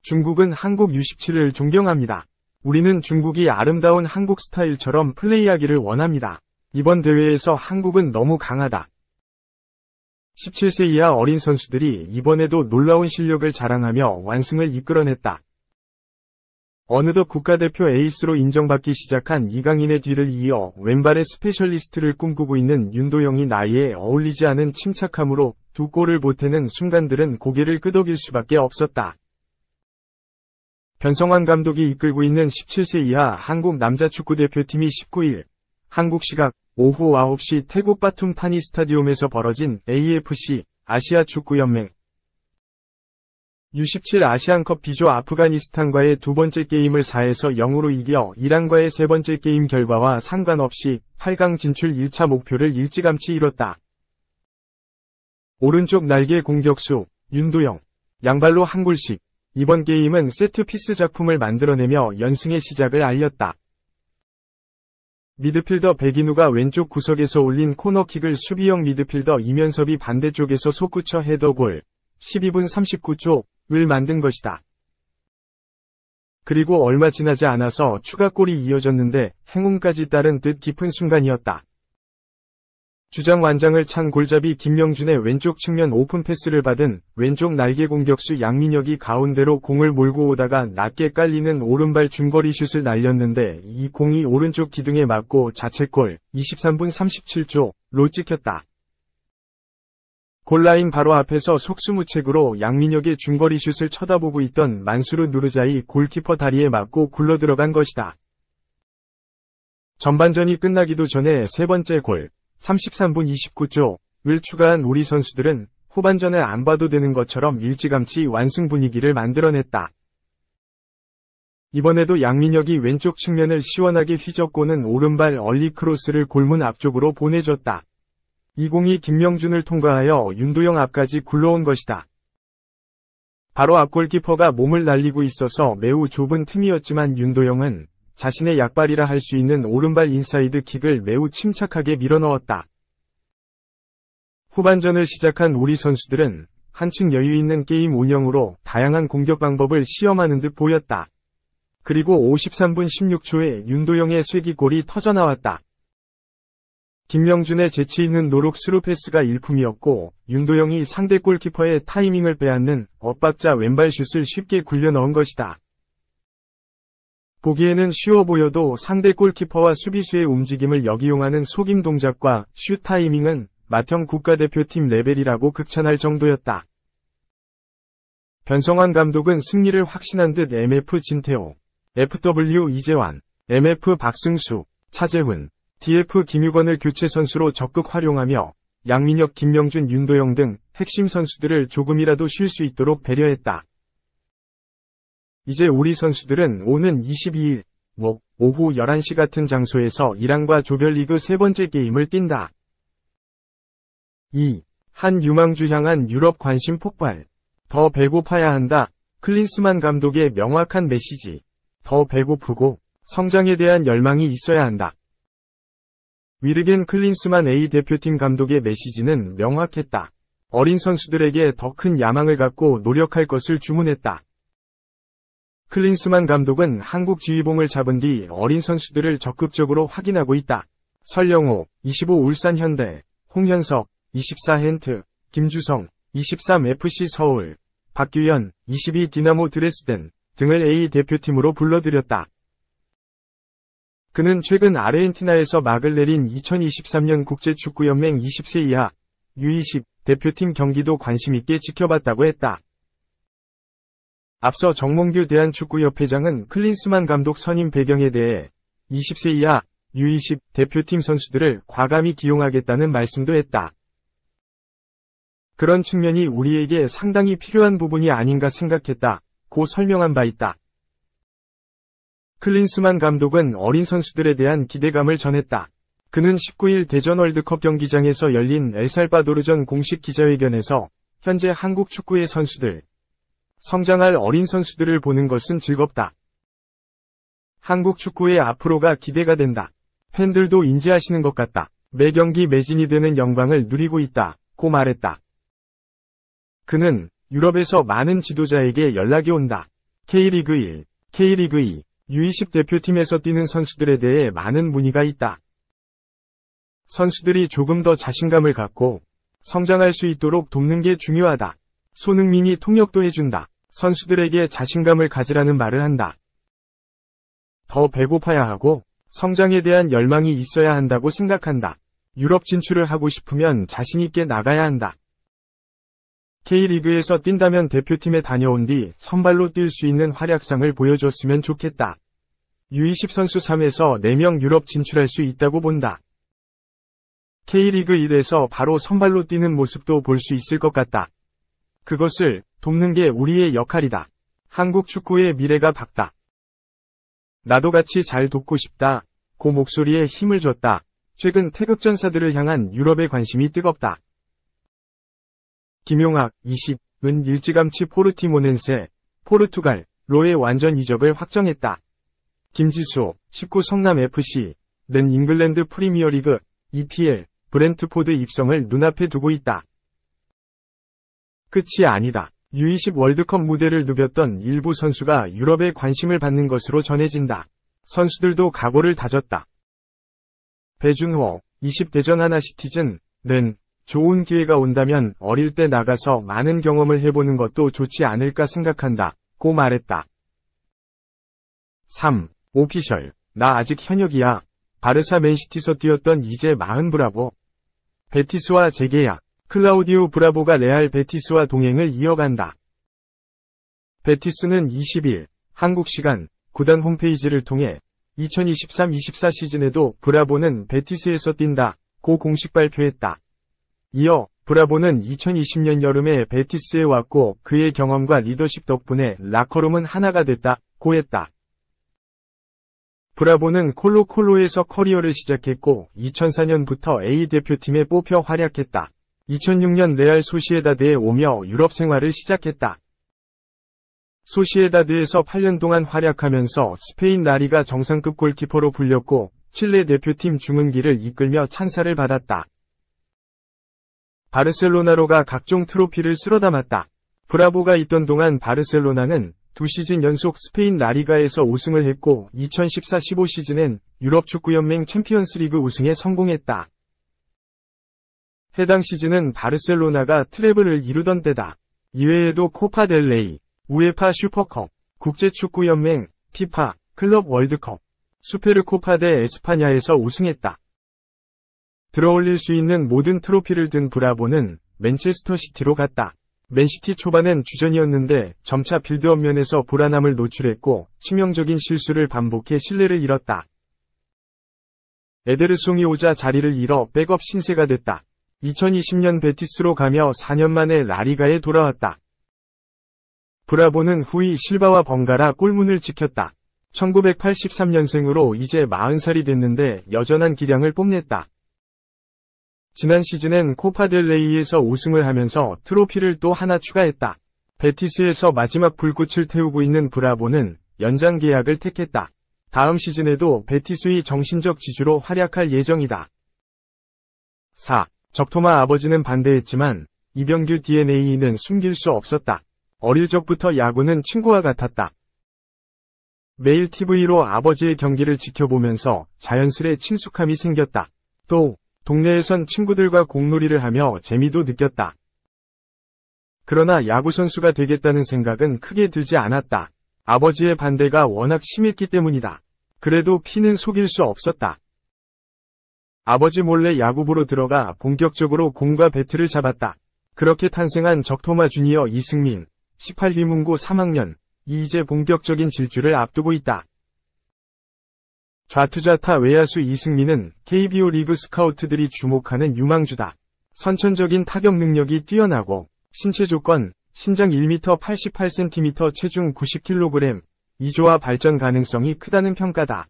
중국은 한국 U17을 존경합니다. 우리는 중국이 아름다운 한국 스타일처럼 플레이하기를 원합니다. 이번 대회에서 한국은 너무 강하다. 17세 이하 어린 선수들이 이번에도 놀라운 실력을 자랑하며 완승을 이끌어냈다. 어느덧 국가대표 에이스로 인정받기 시작한 이강인의 뒤를 이어 왼발의 스페셜리스트를 꿈꾸고 있는 윤도영이 나이에 어울리지 않은 침착함으로 두 골을 보태는 순간들은 고개를 끄덕일 수밖에 없었다. 변성환 감독이 이끌고 있는 17세 이하 한국 남자축구대표팀이 19일 한국 시각 오후 9시 태국 바툼 타니 스타디움에서 벌어진 AFC 아시아 축구연맹 U17 아시안컵 B조 아프가니스탄과의 두 번째 게임을 4에서 0으로 이겨 이란과의 세 번째 게임 결과와 상관없이 8강 진출 1차 목표를 일찌감치 이뤘다. 오른쪽 날개 공격수 윤도영, 양발로 한 골씩. 이번 게임은 세트피스 작품을 만들어내며 연승의 시작을 알렸다. 미드필더 백인우가 왼쪽 구석에서 올린 코너킥을 수비형 미드필더 이면섭이 반대쪽에서 솟구쳐 헤더골, 12분 39초를 만든 것이다. 그리고 얼마 지나지 않아서 추가골이 이어졌는데 행운까지 따른 듯 깊은 순간이었다. 주장 완장을 찬 골잡이 김명준의 왼쪽 측면 오픈 패스를 받은 왼쪽 날개 공격수 양민혁이 가운데로 공을 몰고 오다가 낮게 깔리는 오른발 중거리 슛을 날렸는데 이 공이 오른쪽 기둥에 맞고 자책골 23분 37초로 찍혔다. 골라인 바로 앞에서 속수무책으로 양민혁의 중거리 슛을 쳐다보고 있던 만수르 누르자이 골키퍼 다리에 맞고 굴러들어간 것이다. 전반전이 끝나기도 전에 세 번째 골 33분 29초를 추가한 우리 선수들은 후반전을 안 봐도 되는 것처럼 일찌감치 완승 분위기를 만들어냈다. 이번에도 양민혁이 왼쪽 측면을 시원하게 휘젓고는 오른발 얼리 크로스를 골문 앞쪽으로 보내줬다. 이 공이 김명준을 통과하여 윤도영 앞까지 굴러온 것이다. 바로 앞 골키퍼가 몸을 날리고 있어서 매우 좁은 틈이었지만 윤도영은 자신의 약발이라 할 수 있는 오른발 인사이드 킥을 매우 침착하게 밀어넣었다. 후반전을 시작한 우리 선수들은 한층 여유있는 게임 운영으로 다양한 공격 방법을 시험하는 듯 보였다. 그리고 53분 16초에 윤도영의 쐐기골이 터져나왔다. 김명준의 재치있는 노룩 스루 패스가 일품이었고 윤도영이 상대 골키퍼의 타이밍을 빼앗는 엇박자 왼발 슛을 쉽게 굴려 넣은 것이다. 보기에는 쉬워 보여도 상대 골키퍼와 수비수의 움직임을 역이용하는 속임 동작과 슛 타이밍은 맏형 국가대표팀 레벨이라고 극찬할 정도였다. 변성환 감독은 승리를 확신한 듯 MF 진태호, FW 이재환, MF 박승수, 차재훈, DF 김유건을 교체 선수로 적극 활용하며 양민혁, 김명준, 윤도영 등 핵심 선수들을 조금이라도 쉴 수 있도록 배려했다. 이제 우리 선수들은 오는 22일 오후 11시 같은 장소에서 이란과 조별리그 세 번째 게임을 뛴다. 2. 한 유망주 향한 유럽 관심 폭발. 더 배고파야 한다. 클린스만 감독의 명확한 메시지. 더 배고프고 성장에 대한 열망이 있어야 한다. 위르겐 클린스만 A 대표팀 감독의 메시지는 명확했다. 어린 선수들에게 더 큰 야망을 갖고 노력할 것을 주문했다. 클린스만 감독은 한국 지휘봉을 잡은 뒤 어린 선수들을 적극적으로 확인하고 있다. 설영호, 25 울산 현대, 홍현석, 24 헨트, 김주성, 23 FC 서울, 박규현, 22 디나모 드레스덴 등을 A 대표팀으로 불러들였다. 그는 최근 아르헨티나에서 막을 내린 2023년 국제축구연맹 20세 이하 U20 대표팀 경기도 관심있게 지켜봤다고 했다. 앞서 정몽규 대한축구협회장은 클린스만 감독 선임 배경에 대해 20세 이하 U20 대표팀 선수들을 과감히 기용하겠다는 말씀도 했다. 그런 측면이 우리에게 상당히 필요한 부분이 아닌가 생각했다고 설명한 바 있다. 클린스만 감독은 어린 선수들에 대한 기대감을 전했다. 그는 19일 대전 월드컵 경기장에서 열린 엘살바도르전 공식 기자회견에서 현재 한국 축구의 선수들, 성장할 어린 선수들을 보는 것은 즐겁다. 한국 축구의 앞으로가 기대가 된다. 팬들도 인지하시는 것 같다. 매 경기 매진이 되는 영광을 누리고 있다고 말했다. 그는 유럽에서 많은 지도자에게 연락이 온다. K리그 1, K리그 2, U20 대표팀에서 뛰는 선수들에 대해 많은 문의가 있다. 선수들이 조금 더 자신감을 갖고 성장할 수 있도록 돕는 게 중요하다. 손흥민이 통역도 해준다. 선수들에게 자신감을 가지라는 말을 한다. 더 배고파야 하고 성장에 대한 열망이 있어야 한다고 생각한다. 유럽 진출을 하고 싶으면 자신있게 나가야 한다. K리그에서 뛴다면 대표팀에 다녀온 뒤 선발로 뛸 수 있는 활약상을 보여줬으면 좋겠다. U20 선수 3에서 4명 유럽 진출할 수 있다고 본다. K리그 1에서 바로 선발로 뛰는 모습도 볼 수 있을 것 같다. 그것을 돕는 게 우리의 역할이다. 한국 축구의 미래가 밝다. 나도 같이 잘 돕고 싶다. 고 목소리에 힘을 줬다. 최근 태극전사들을 향한 유럽의 관심이 뜨겁다. 김용학, 20은 일찌감치 포르티모넨세, 포르투갈로의 완전 이적을 확정했다. 김지수, 19 성남FC는 잉글랜드 프리미어리그, EPL, 브렌트포드 입성을 눈앞에 두고 있다. 끝이 아니다. U20 월드컵 무대를 누볐던 일부 선수가 유럽에 관심을 받는 것으로 전해진다. 선수들도 각오를 다졌다. 배준호, 20대전 하나시티즌은 좋은 기회가 온다면 어릴 때 나가서 많은 경험을 해보는 것도 좋지 않을까 생각한다. 고 말했다. 3. 오피셜. 나 아직 현역이야. 바르사 맨시티서 뛰었던 이제 40 브라보. 베티스와 재계약. 클라우디오 브라보가 레알 베티스와 동행을 이어간다. 베티스는 20일 한국 시간 구단 홈페이지를 통해 2023-24 시즌에도 브라보는 베티스에서 뛴다고 공식 발표했다. 이어 브라보는 2020년 여름에 베티스에 왔고 그의 경험과 리더십 덕분에 라커룸은 하나가 됐다고 했다. 브라보는 콜로콜로에서 커리어를 시작했고 2004년부터 A 대표팀에 뽑혀 활약했다. 2006년 레알 소시에다드에 오며 유럽 생활을 시작했다. 소시에다드에서 8년 동안 활약하면서 스페인 라리가 정상급 골키퍼로 불렸고 칠레 대표팀 중흥기를 이끌며 찬사를 받았다. 바르셀로나로 가 각종 트로피를 쓸어담았다. 브라보가 있던 동안 바르셀로나는 2시즌 연속 스페인 라리가에서 우승을 했고 2014-15 시즌엔 유럽 축구연맹 챔피언스리그 우승에 성공했다. 해당 시즌은 바르셀로나가 트래블을 이루던 때다. 이외에도 코파 델 레이, 우에파 슈퍼컵, 국제축구연맹, 피파, 클럽 월드컵, 수페르코파 데 에스파냐에서 우승했다. 들어올릴 수 있는 모든 트로피를 든 브라보는 맨체스터 시티로 갔다. 맨시티 초반엔 주전이었는데 점차 빌드업 면에서 불안함을 노출했고 치명적인 실수를 반복해 신뢰를 잃었다. 에데르송이 오자 자리를 잃어 백업 신세가 됐다. 2020년 베티스로 가며 4년 만에 라리가에 돌아왔다. 브라보는 후이 실바와 번갈아 골문을 지켰다. 1983년생으로 이제 40살이 됐는데 여전한 기량을 뽐냈다. 지난 시즌엔 코파델레이에서 우승을 하면서 트로피를 또 하나 추가했다. 베티스에서 마지막 불꽃을 태우고 있는 브라보는 연장 계약을 택했다. 다음 시즌에도 베티스의 정신적 지주로 활약할 예정이다. 4. 적토마 아버지는 반대했지만 이병규 DNA는 숨길 수 없었다. 어릴 적부터 야구는 친구와 같았다. 매일 TV로 아버지의 경기를 지켜보면서 자연스레 친숙함이 생겼다. 또 동네에선 친구들과 공놀이를 하며 재미도 느꼈다. 그러나 야구선수가 되겠다는 생각은 크게 들지 않았다. 아버지의 반대가 워낙 심했기 때문이다. 그래도 피는 속일 수 없었다. 아버지 몰래 야구부로 들어가 본격적으로 공과 배트를 잡았다. 그렇게 탄생한 적토마 주니어 이승민, 18휘문고 3학년, 이제 본격적인 질주를 앞두고 있다. 좌투좌타 외야수 이승민은 KBO 리그 스카우트들이 주목하는 유망주다. 선천적인 타격 능력이 뛰어나고 신체 조건, 신장 1m 88cm 체중 90kg, 이조화 발전 가능성이 크다는 평가다.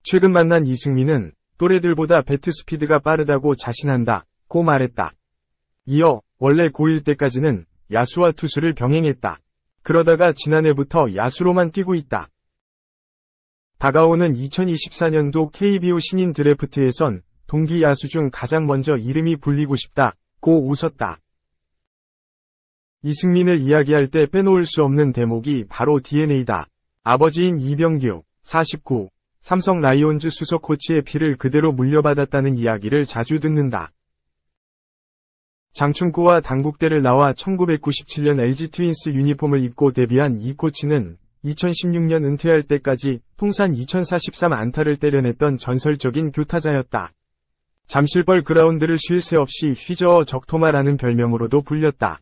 최근 만난 이승민은 또래들보다 배트 스피드가 빠르다고 자신한다고 말했다. 이어 원래 고1 때까지는 야수와 투수를 병행했다. 그러다가 지난해부터 야수로만 뛰고 있다. 다가오는 2024년도 KBO 신인 드래프트에선 동기 야수 중 가장 먼저 이름이 불리고 싶다고 웃었다. 이승민을 이야기할 때 빼놓을 수 없는 대목이 바로 DNA다. 아버지인 이병규, 49, 삼성 라이온즈 수석 코치의 피를 그대로 물려받았다는 이야기를 자주 듣는다. 장충고와 당국대를 나와 1997년 LG 트윈스 유니폼을 입고 데뷔한 이 코치는 2016년 은퇴할 때까지 통산 2043안타를 때려냈던 전설적인 교타자였다. 잠실벌 그라운드를 쉴 새 없이 휘저어 적토마라는 별명으로도 불렸다.